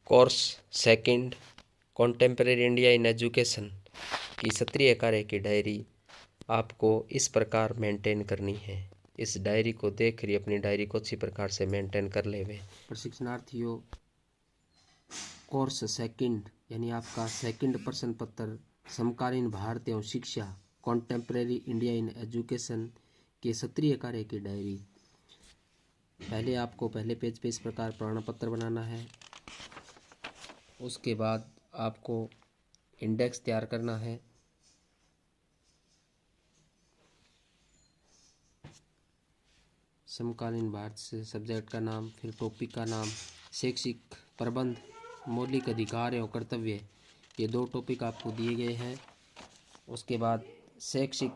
Course second contemporary India in education की सत्रीय कार्य की डायरी आपको इस प्रकार मेंटेन करनी है। इस डायरी को देख कर अपनी डायरी को अच्छी प्रकार से मेंटेन कर लेवे। प्रशिक्षणार्थियों, कोर्स सेकंड यानी आपका सेकंड प्रश्न पत्र समकालीन भारत एवं शिक्षा कॉन्टेम्परेरी इंडिया इन एजुकेशन के सत्रीय कार्य की डायरी। पहले आपको पहले पेज पे इस प्रकार प्रमाण पत्र बनाना है। उसके बाद आपको इंडेक्स तैयार करना है। समकालीन भारत से सब्जेक्ट का नाम, फिर टॉपिक का नाम, शैक्षिक प्रबंध, मौलिक अधिकार एवं कर्तव्य, ये 2 टॉपिक आपको दिए गए हैं। उसके बाद शैक्षिक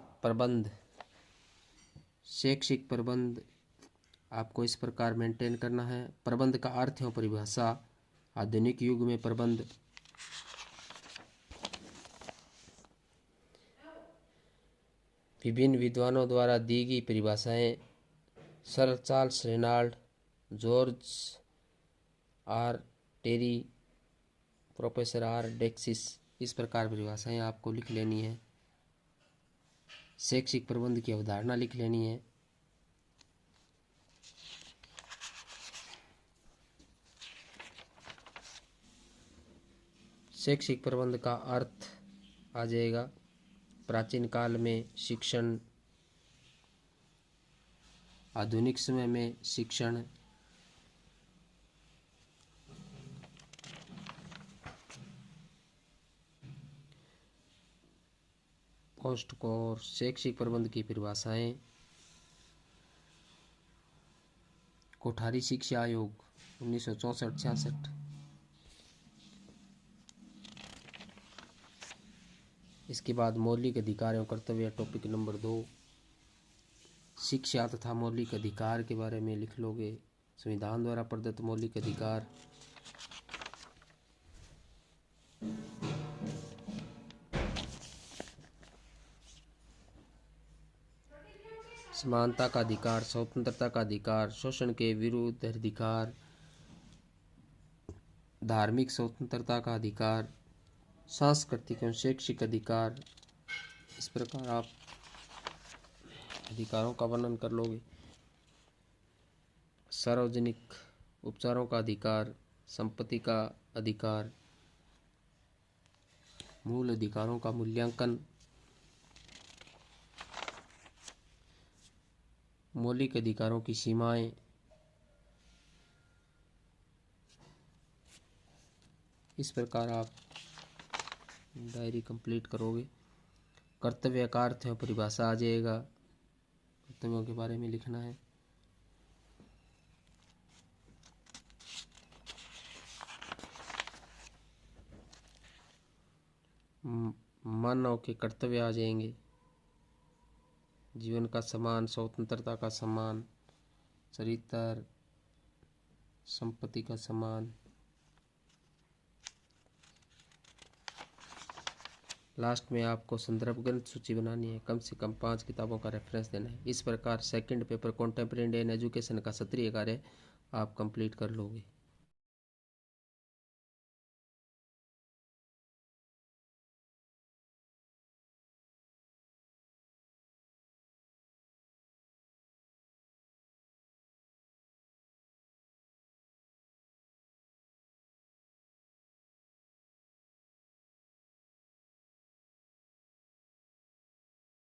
प्रबंध आपको इस प्रकार मेंटेन करना है। प्रबंध का अर्थ एवं परिभाषा। आधुनिक युग में प्रबंध विभिन्न विद्वानों द्वारा दी गई परिभाषाएं sir Charles Reynold, George R Terry, professor R डेक्सिस, इस प्रकार परिभाषाएं आपको लिख लेनी है। शैक्षिक प्रबंध की अवधारणा लिख लेनी है। शैक्षिक प्रबंध का अर्थ आ जाएगा प्राचीन काल में शिक्षण, आधुनिक समय में शिक्षण, पोस्ट कोर्स शैक्षिक प्रबंध की परिभाषाएं, कोठारी शिक्षा आयोग 1964-66। इसके बाद मौलिक अधिकार एवं कर्तव्य टॉपिक नंबर 2। शिक्षा तथा मौलिक अधिकार के बारे में लिख लोगे। संविधान द्वारा प्रदत्त मौलिक अधिकार, समानता का अधिकार, स्वतंत्रता का अधिकार, शोषण के विरुद्ध अधिकार, धार्मिक स्वतंत्रता का अधिकार, सांस्कृतिक एवं शैक्षिक अधिकार। इस प्रकार आप अधिकारों का वर्णन कर लोगे। सार्वजनिक उपचारों का अधिकार, संपत्ति का अधिकार, मूल अधिकारों का मूल्यांकन, मौलिक अधिकारों की सीमाएं, इस प्रकार आप डायरी कंप्लीट करोगे। कर्तव्य का अर्थ एवं परिभाषा आ जाएगा। कर्तव्यों के बारे में लिखना है। मानव के कर्तव्य आ जाएंगे। जीवन का सम्मान, स्वतंत्रता का सम्मान, चरित्र, संपत्ति का सम्मान। लास्ट में आपको संदर्भ ग्रंथ सूची बनानी है। कम से कम 5 किताबों का रेफरेंस देना है। इस प्रकार second paper contemporary Indian education का सत्रीय कार्य आप कंप्लीट कर लोगे।